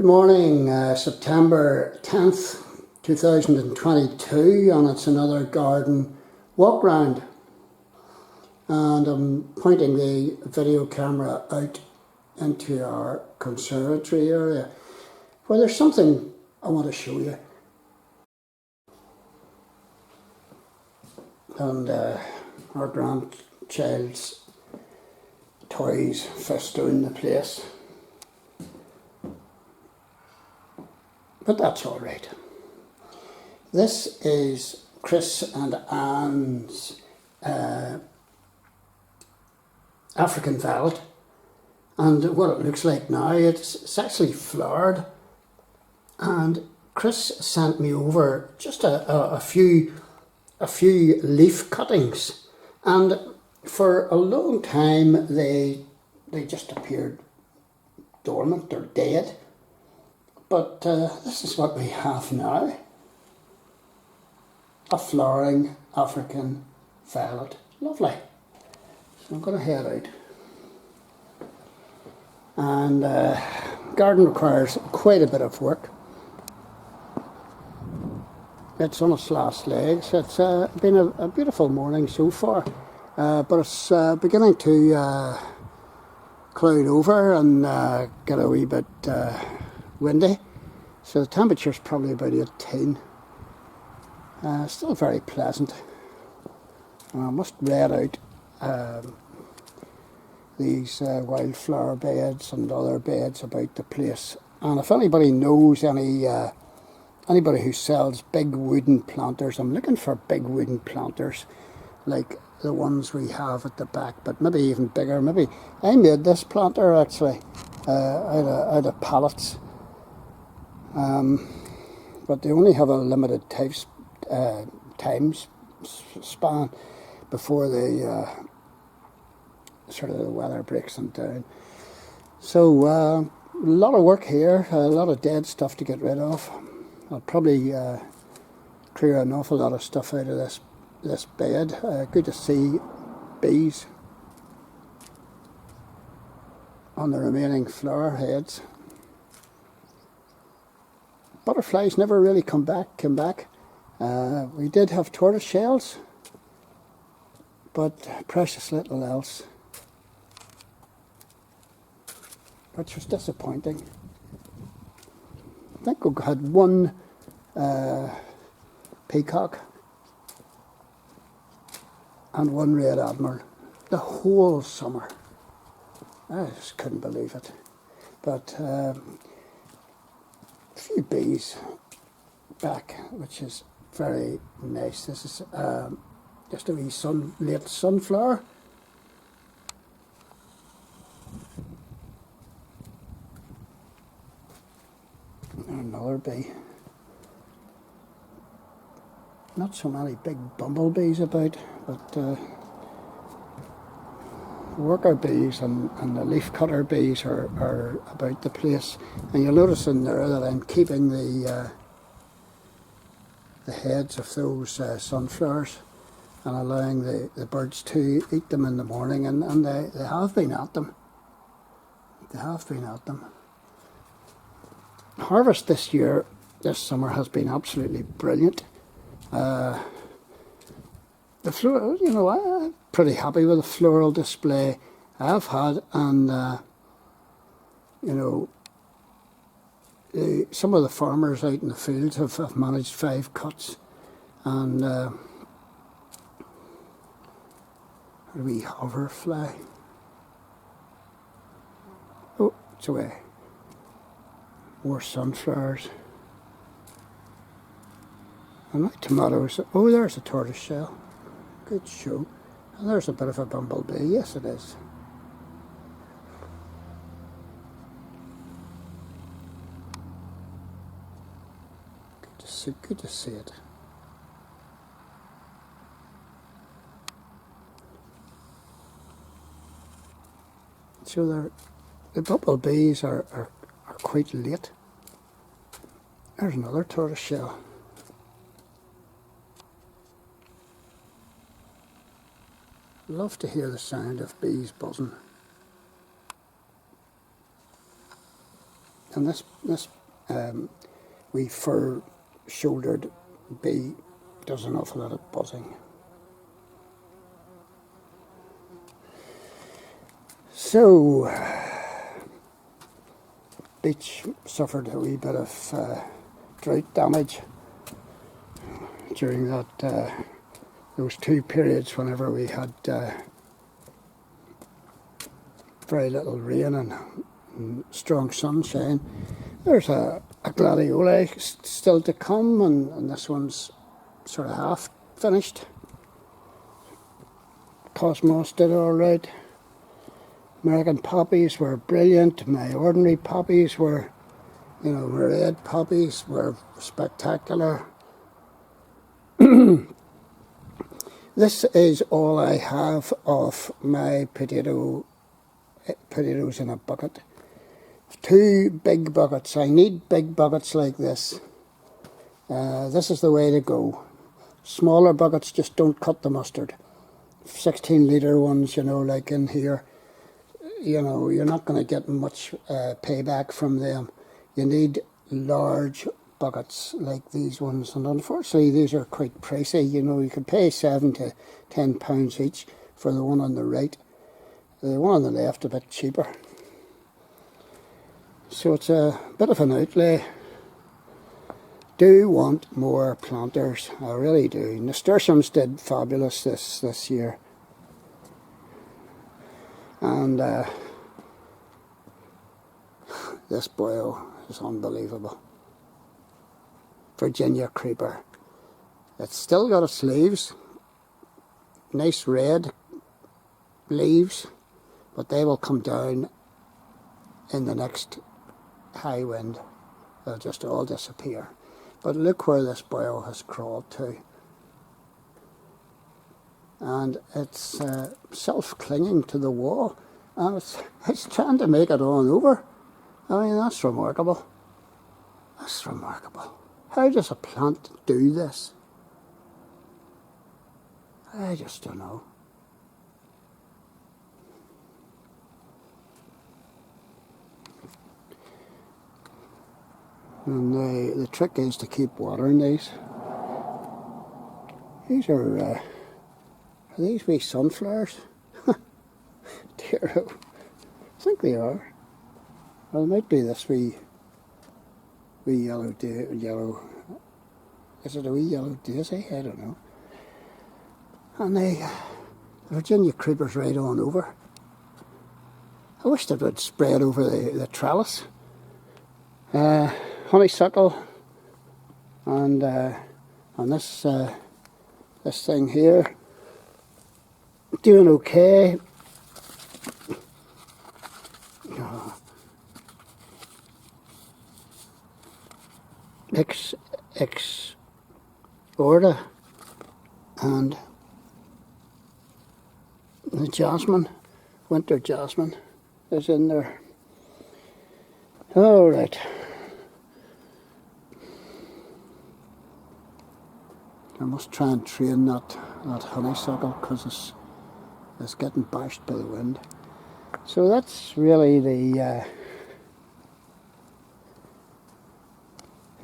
Good morning, September 10th, 2022, and it's another garden walk round. And I'm pointing the video camera out into our conservatory area where there's something I want to show you. And our grandchild's toys festoon the place. But that's all right. This is Chris and Anne's African violet, and what it looks like now, it's actually flowered. And Chris sent me over just a few leaf cuttings, and for a long time they just appeared dormant or dead. But this is what we have now. A flowering African violet. Lovely. So I'm going to head out. And garden requires quite a bit of work. It's on its last legs. It's been a beautiful morning so far. But it's beginning to cloud over and get a wee bit windy, so the temperature's probably about 18. Still very pleasant. I must red out these wildflower beds and other beds about the place. And if anybody knows anybody who sells big wooden planters, I'm looking for big wooden planters like the ones we have at the back, but maybe even bigger. Maybe I made this planter actually out of pallets. But they only have a limited time span before the sort of the weather breaks them down. So a lot of work here, a lot of dead stuff to get rid of. I'll probably clear an awful lot of stuff out of this bed. Good to see bees on the remaining flower heads. Butterflies never really came back. We did have tortoise shells, but precious little else, which was disappointing. I think we had one peacock and one red admiral the whole summer. I just couldn't believe it. But a few bees back, which is very nice. This is just a wee late sunflower. Another bee. Not so many big bumblebees about, but worker bees and the leaf cutter bees are about the place. And you'll notice in there that I'm keeping the heads of those sunflowers and allowing the birds to eat them in the morning, and they have been at them. They have been at them. Harvest this summer has been absolutely brilliant. The floral, I'm pretty happy with the floral display I've had, and some of the farmers out in the fields have managed 5 cuts, and a wee hoverfly. Oh, it's away. More sunflowers. And my tomatoes. Oh, there's a tortoise shell. Good show. And there's a bit of a bumblebee. Yes, it is. Good to see it. So the bumblebees are quite late. There's another tortoise shell. Love to hear the sound of bees buzzing. And this wee fur-shouldered bee does an awful lot of buzzing. So, beech suffered a wee bit of drought damage during that those 2 periods whenever we had very little rain and strong sunshine. There's a gladioli still to come, and this one's sort of half finished. Cosmos did alright. American poppies were brilliant. My ordinary poppies were, my red poppies were spectacular. This is all I have of my potatoes in a bucket. 2 big buckets. I need big buckets like this. This is the way to go. Smaller buckets just don't cut the mustard. 16-litre ones, like in here, you're not going to get much payback from them. You need large buckets like these ones, and unfortunately these are quite pricey. You could pay £7 to £10 each for the one on the right. The one on the left a bit cheaper. So it's a bit of an outlay. Do want more planters, I really do. Nasturtiums did fabulous this year. And this boil is unbelievable. Virginia creeper. It's still got its leaves, nice red leaves, but they will come down in the next high wind. They'll just all disappear. But look where this boil has crawled to. And it's self-clinging to the wall, and it's trying to make it on over. I mean, that's remarkable. That's remarkable. How does a plant do this? I just don't know. And the trick is to keep watering these. These are these wee sunflowers? Dear, I think they are. Well, it might be this wee yellow, is it a wee yellow daisy? I don't know. And the Virginia creeper's right on over. I wish it would spread over the trellis. Honeysuckle and this thing here doing okay. Ex order and the jasmine, winter jasmine, is in there. All right. I must try and train that honeysuckle because it's getting bashed by the wind. So that's really the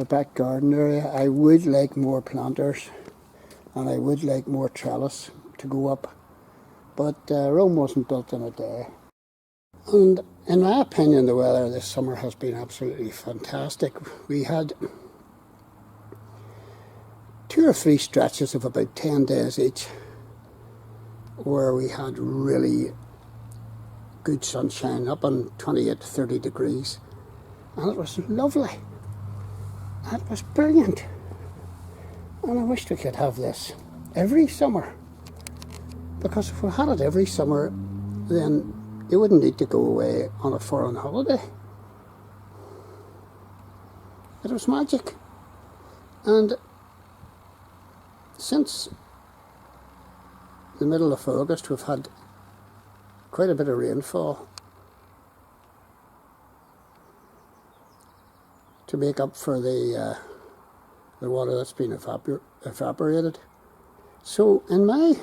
back garden area. I would like more planters and I would like more trellis to go up, but Rome wasn't built in a day. And in my opinion, the weather this summer has been absolutely fantastic. We had 2 or 3 stretches of about 10 days each where we had really good sunshine up on 28 to 30 degrees, and it was lovely. It was brilliant, and I wished we could have this every summer, because if we had it every summer then you wouldn't need to go away on a foreign holiday. It was magic. And since the middle of August we've had quite a bit of rainfall to make up for the water that's been evaporated. So in my,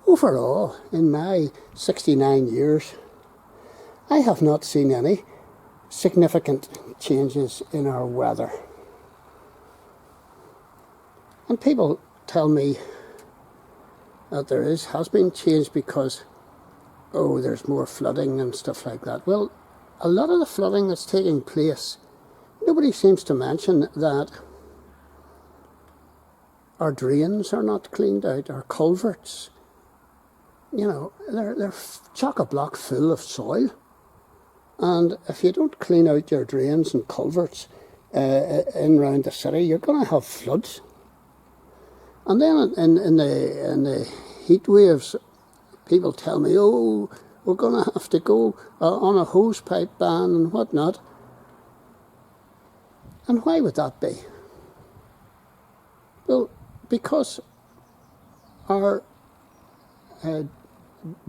overall, in my 69 years, I have not seen any significant changes in our weather. And people tell me that there has been change because, oh, there's more flooding and stuff like that. Well, a lot of the flooding that's taking place, nobody seems to mention that our drains are not cleaned out, our culverts, you know, they're chock-a-block full of soil. And if you don't clean out your drains and culverts in around the city, you're going to have floods. And then in the heat waves, people tell me, oh, we're going to have to go on a hosepipe ban and whatnot. And why would that be? Well, because our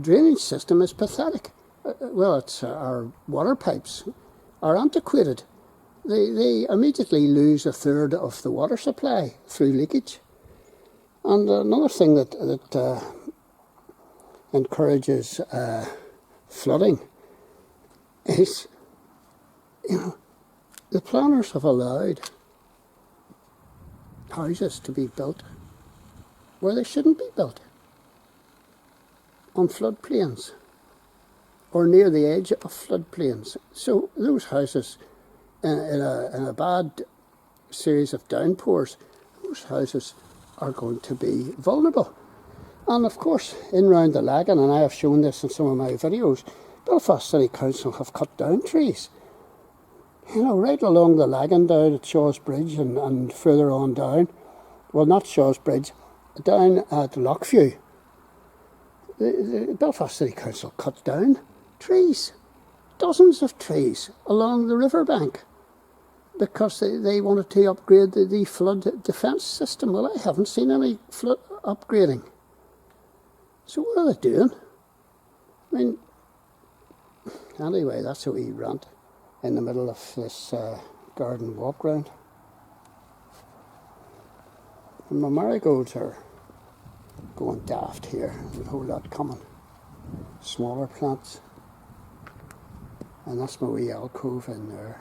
drainage system is pathetic. Well, it's our water pipes are antiquated. They immediately lose a third of the water supply through leakage. And another thing that encourages flooding is, you know, the planners have allowed houses to be built where they shouldn't be built, on floodplains or near the edge of floodplains. So those houses, in a bad series of downpours, those houses are going to be vulnerable. And of course, in round the Lagan, and I have shown this in some of my videos, Belfast City Council have cut down trees. You know, right along the Lagan down at Shaw's Bridge and further on down, well, not Shaw's Bridge, down at Lockview, the Belfast City Council cut down trees, dozens of trees along the riverbank, because they wanted to upgrade the flood defence system. Well, I haven't seen any flood upgrading. So what are they doing? I mean, anyway, that's a wee rant in the middle of this garden walk round. And my marigolds are going daft here. There's a whole lot coming. Smaller plants. And that's my wee alcove in there.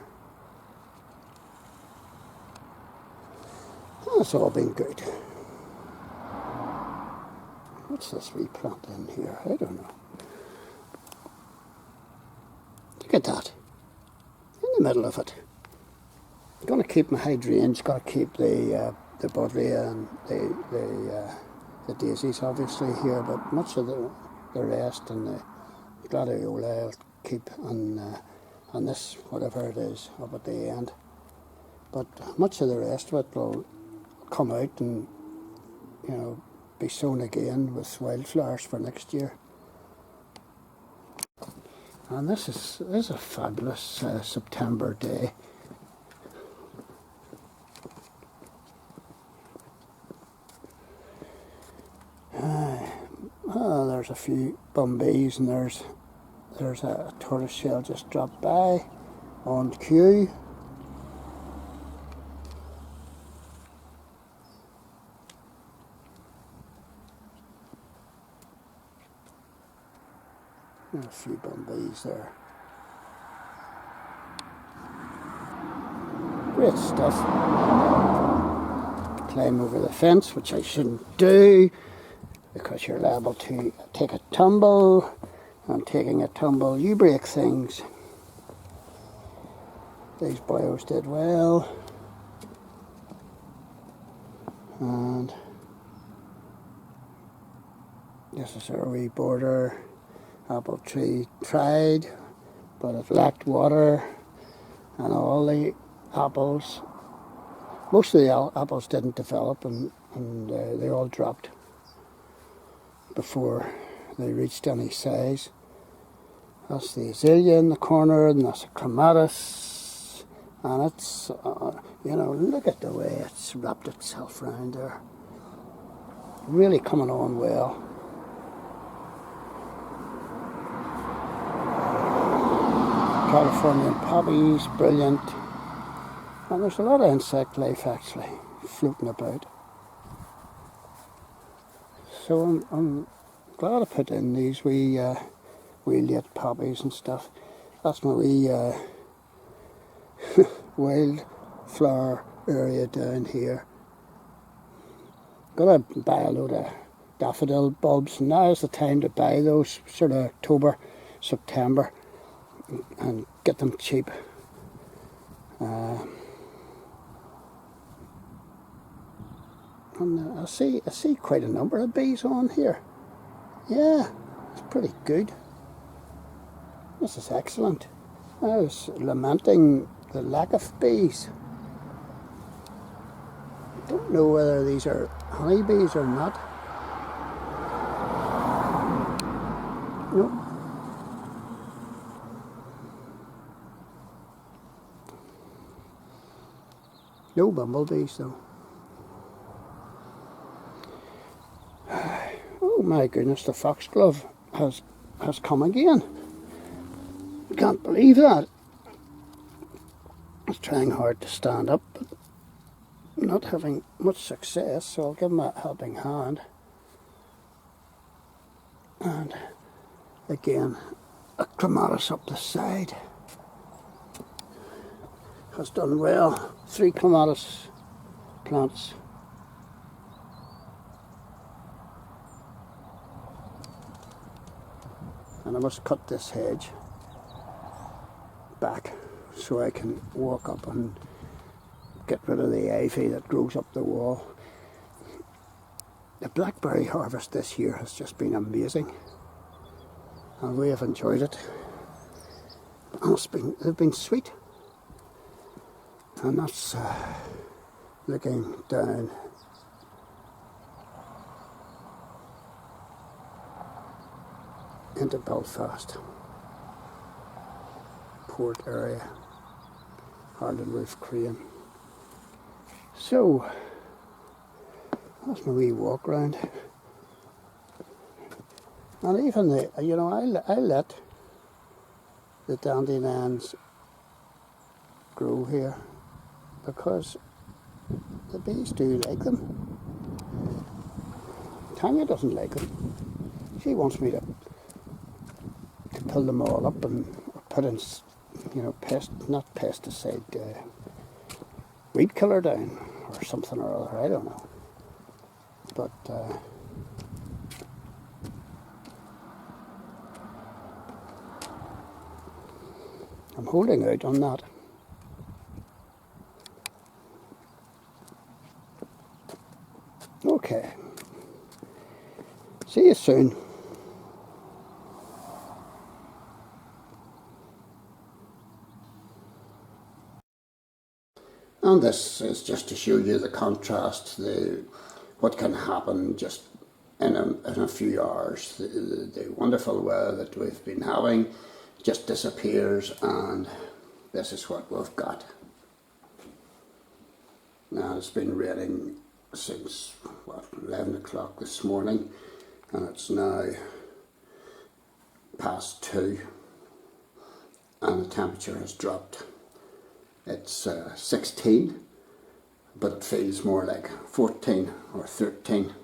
That's all been good. What's this wee plant in here? I don't know. Look at that. In the middle of it. I'm going to keep my hydrangeas, got to keep the buddleia and the daisies obviously here, but much of the rest and the gladiola I'll keep on this, whatever it is, up at the end. But much of the rest of it will come out and, you know, be sown again with wildflowers for next year. And this is a fabulous September day. There's a few bumbees and there's a tortoiseshell just dropped by on cue. A few bumbees there. Great stuff. Climb over the fence, which I shouldn't do, because you're liable to take a tumble, and taking a tumble you break things. These boyos did well, and this is our wee border apple tree. Tried, but it lacked water, and all the apples, most of the apples didn't develop, and they all dropped before they reached any size. That's the azalea in the corner, and that's a clematis, and it's, you know, look at the way it's wrapped itself around there. Really coming on well. Californian poppies, brilliant. And there's a lot of insect life actually floating about. So I'm glad I put in these wee late poppies and stuff. That's my wee wildflower area down here. Gonna buy a load of daffodil bulbs. Now's the time to buy those, sort of October, September, and get them cheap. And I see quite a number of bees on here. Yeah, it's pretty good. This is excellent. I was lamenting the lack of bees. Don't know whether these are honeybees or not. Nope. No bumblebees though. Oh my goodness, the foxglove has come again. Can't believe that. I was trying hard to stand up, but not having much success, so I'll give him a helping hand. And again, a clematis up the side. Has done well. 3 clematis plants. And I must cut this hedge back so I can walk up and get rid of the ivy that grows up the wall. The blackberry harvest this year has just been amazing, and we have enjoyed it. And they've been sweet, and that's looking down into Belfast, port area, Harland Roof Crane. So that's my wee walk round, and even I let the dandelions grow here because the bees do like them. Tanya doesn't like them. She wants me to pull them all up and put in, not pesticide, weed killer down or something or other. I don't know. But I'm holding out on that. Okay. See you soon. And this is just to show you the contrast, what can happen just in a few hours. The wonderful weather that we've been having just disappears, and this is what we've got. Now it's been raining since 11 o'clock this morning, and it's now past 2, and the temperature has dropped. It's 16, but it feels more like 14 or 13.